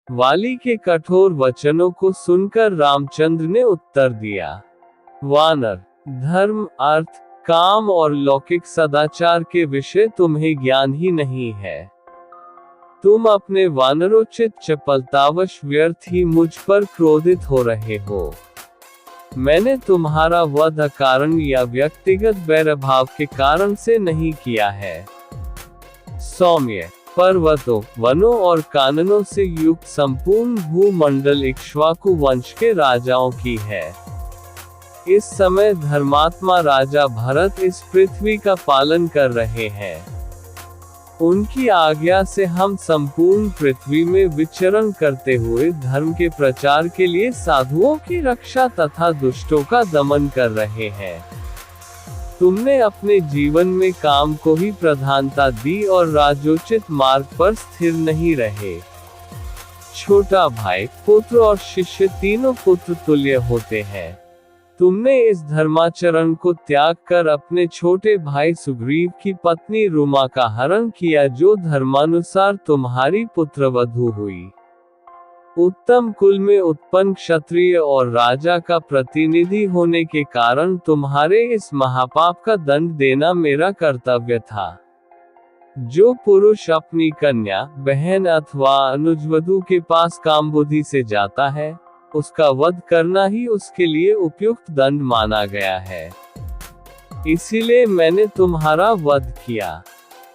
वाली के कठोर वचनों को सुनकर रामचंद्र ने उत्तर दिया, वानर, धर्म, अर्थ, काम और लौकिक सदाचार के विषय तुम्हें ज्ञान ही नहीं है। तुम अपने वानरोचित चपलतावश व्यर्थ ही मुझ पर क्रोधित हो रहे हो। मैंने तुम्हारा वध अकारण या व्यक्तिगत वैरभाव के कारण से नहीं किया है। सौम्य, पर्वतों, वनों और काननों से युक्त संपूर्ण भूमंडल इक्ष्वाकु वंश के राजाओं की है। इस समय धर्मात्मा राजा भरत इस पृथ्वी का पालन कर रहे हैं। उनकी आज्ञा से हम संपूर्ण पृथ्वी में विचरण करते हुए धर्म के प्रचार के लिए साधुओं की रक्षा तथा दुष्टों का दमन कर रहे हैं। तुमने अपने जीवन में काम को ही प्रधानता दी और राजोचित मार्ग पर स्थिर नहीं रहे। छोटा भाई, पुत्र और शिष्य तीनों पुत्र तुल्य होते हैं। तुमने इस धर्माचरण को त्याग कर अपने छोटे भाई सुग्रीव की पत्नी रुमा का हरण किया, जो धर्मानुसार तुम्हारी पुत्रवधू हुई। उत्तम कुल में उत्पन्न क्षत्रिय और राजा का प्रतिनिधि होने के कारण तुम्हारे इस महापाप का दंड देना मेरा कर्तव्य था। जो पुरुष अपनी कन्या, बहन अथवा अनुजवधू के पास कामबुद्धि से जाता है, उसका वध करना ही उसके लिए उपयुक्त दंड माना गया है। इसीलिए मैंने तुम्हारा वध किया।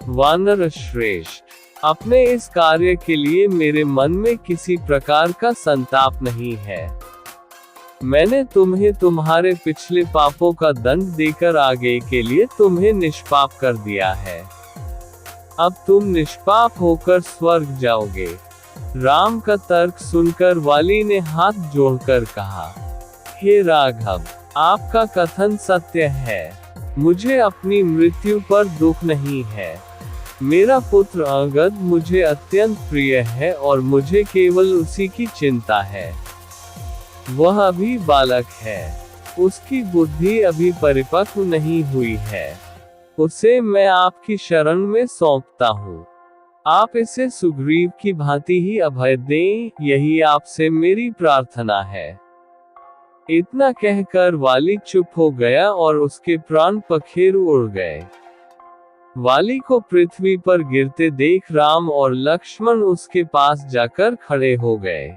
वानर श्रेष्ठ, अपने इस कार्य के लिए मेरे मन में किसी प्रकार का संताप नहीं है। मैंने तुम्हें तुम्हारे पिछले पापों का दंड देकर आगे के लिए तुम्हें निष्पाप कर दिया है। अब तुम निष्पाप होकर स्वर्ग जाओगे। राम का तर्क सुनकर वाली ने हाथ जोड़कर कहा, हे राघव, आपका कथन सत्य है। मुझे अपनी मृत्यु पर दुख नहीं है। मेरा पुत्र अंगद मुझे अत्यंत प्रिय है और मुझे केवल उसी की चिंता है। वह अभी बालक है, उसकी बुद्धि अभी परिपक्व नहीं हुई है। उसे मैं आपकी शरण में सौंपता हूँ। आप इसे सुग्रीव की भांति ही अभय दें, यही आपसे मेरी प्रार्थना है। इतना कहकर वाली चुप हो गया और उसके प्राण पखेरु उड़ गए। वाली को पृथ्वी पर गिरते देख राम और लक्ष्मण उसके पास जाकर खड़े हो गए।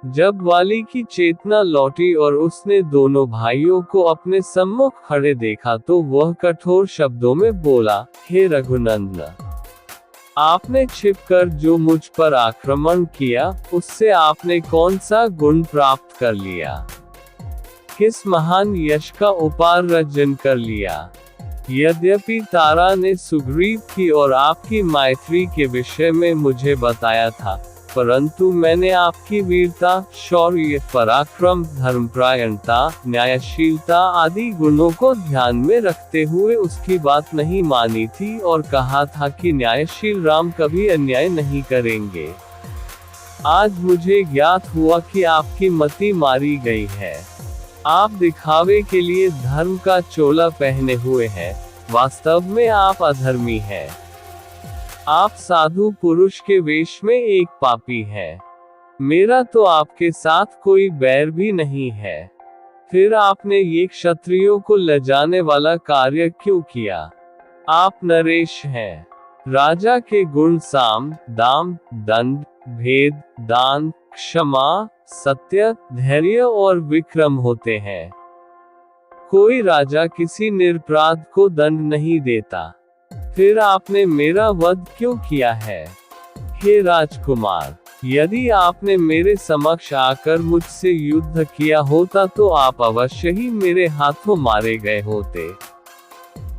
जब वाली की चेतना लौटी और उसने दोनों भाइयों को अपने सम्मुख खड़े देखा तो वह कठोर शब्दों में बोला, हे रघुनंदन, आपने छिपकर जो मुझ पर आक्रमण किया, उससे आपने कौन सा गुण प्राप्त कर लिया? किस महान यश का उपार्जन कर लिया? यद्यपि तारा ने सुग्रीव की और आपकी मैत्री के विषय में मुझे बताया था, परंतु मैंने आपकी वीरता, शौर्य, पराक्रम, धर्मपरायणता, न्यायशीलता आदि गुणों को ध्यान में रखते हुए उसकी बात नहीं मानी थी और कहा था कि न्यायशील राम कभी अन्याय नहीं करेंगे। आज मुझे ज्ञात हुआ कि आपकी मति मारी गई है। आप दिखावे के लिए धर्म का चोला पहने हुए हैं, वास्तव में आप अधर्मी हैं। आप साधु पुरुष के वेश में एक पापी हैं। मेरा तो आपके साथ कोई बैर भी नहीं है। फिर आपने ये क्षत्रियों को लजाने वाला कार्य क्यों किया? आप नरेश हैं। राजा के गुण साम, दाम, दंड, भेद, दान, क्षमा, सत्य, धैर्य और विक्रम होते हैं। कोई राजा किसी निरपराध को दंड नहीं देता। फिर आपने मेरा वध क्यों किया है? हे राजकुमार, यदि आपने मेरे समक्ष आकर मुझसे युद्ध किया होता तो आप अवश्य ही मेरे हाथों मारे गए होते।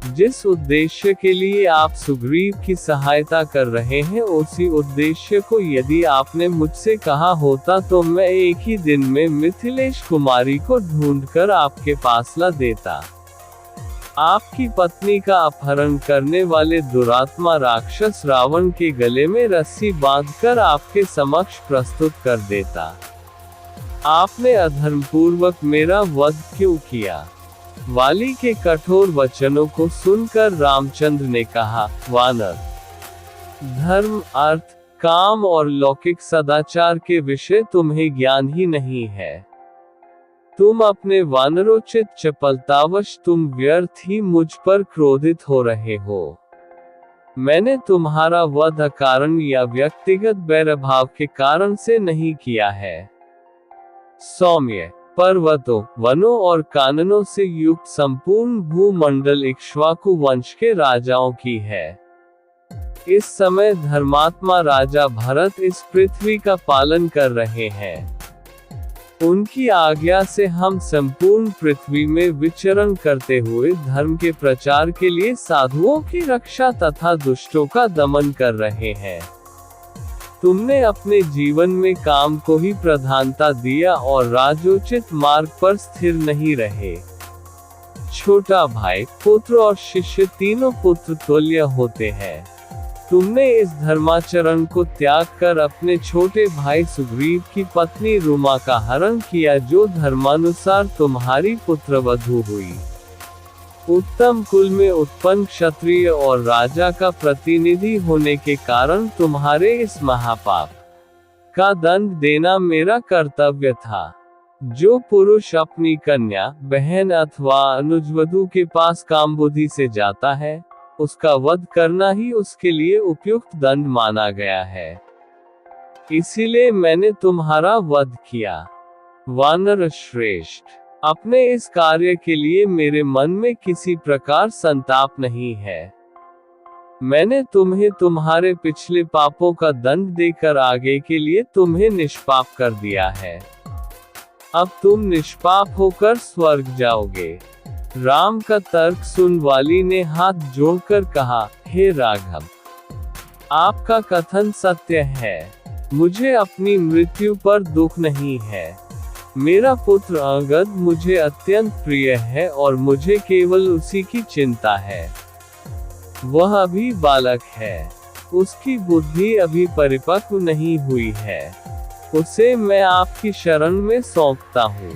जिस उद्देश्य के लिए आप सुग्रीव की सहायता कर रहे हैं, उसी उद्देश्य को यदि आपने मुझसे कहा होता तो मैं एक ही दिन में मिथिलेश कुमारी को ढूंढकर आपके पास ला देता। आपकी पत्नी का अपहरण करने वाले दुरात्मा राक्षस रावण के गले में रस्सी बांधकर आपके समक्ष प्रस्तुत कर देता। आपने अधर्मपूर्वक मेरा वध क्यों किया? वाली के कठोर वचनों को सुनकर रामचंद्र ने कहा, वानर, धर्म, अर्थ, काम और लौकिक सदाचार के विषय तुम्हें ज्ञान ही नहीं है। तुम अपने वानरोचित चपलतावश तुम व्यर्थ ही मुझ पर क्रोधित हो रहे हो। मैंने तुम्हारा वध अकारण या व्यक्तिगत बैरभाव के कारण से नहीं किया है। सौम्य पर्वतों, वनों और काननों से युक्त संपूर्ण भूमंडल इक्ष्वाकु वंश के राजाओं की है। इस समय धर्मात्मा राजा भरत इस पृथ्वी का पालन कर रहे हैं। उनकी आज्ञा से हम संपूर्ण पृथ्वी में विचरण करते हुए धर्म के प्रचार के लिए साधुओं की रक्षा तथा दुष्टों का दमन कर रहे हैं। तुमने अपने जीवन में काम को ही प्रधानता दिया और राजोचित मार्ग पर स्थिर नहीं रहे। छोटा भाई, पुत्र और शिष्य तीनों पुत्र तुल्य होते हैं। तुमने इस धर्माचरण को त्याग कर अपने छोटे भाई सुग्रीव की पत्नी रुमा का हरण किया, जो धर्मानुसार तुम्हारी पुत्रवधू हुई। उत्तम कुल में उत्पन्न क्षत्रिय और राजा का प्रतिनिधि होने के कारण तुम्हारे इस महापाप का दंड देना मेरा कर्तव्य था। जो पुरुष अपनी कन्या, बहन अथवा अनुजवधू के पास कामबुद्धि से जाता है, उसका वध करना ही उसके लिए उपयुक्त दंड माना गया है। इसीलिए मैंने तुम्हारा वध किया। वानर श्रेष्ठ, अपने इस कार्य के लिए मेरे मन में किसी प्रकार संताप नहीं है। मैंने तुम्हें तुम्हारे पिछले पापों का दंड देकर आगे के लिए तुम्हें निष्पाप कर दिया है। अब तुम निष्पाप होकर स्वर्ग जाओगे। राम का तर्क सुन वाली ने हाथ जोड़कर कहा, हे राघव, आपका कथन सत्य है। मुझे अपनी मृत्यु पर दुख नहीं है। मेरा पुत्र अंगद मुझे अत्यंत प्रिय है और मुझे केवल उसी की चिंता है। वह अभी बालक है, उसकी बुद्धि अभी परिपक्व नहीं हुई है। उसे मैं आपकी शरण में सौंपता हूँ।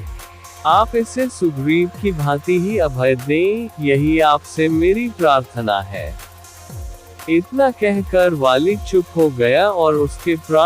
आप इसे सुग्रीव की भांति ही अभय दें, यही आपसे मेरी प्रार्थना है। इतना कहकर वाली चुप हो गया और उसके प्राण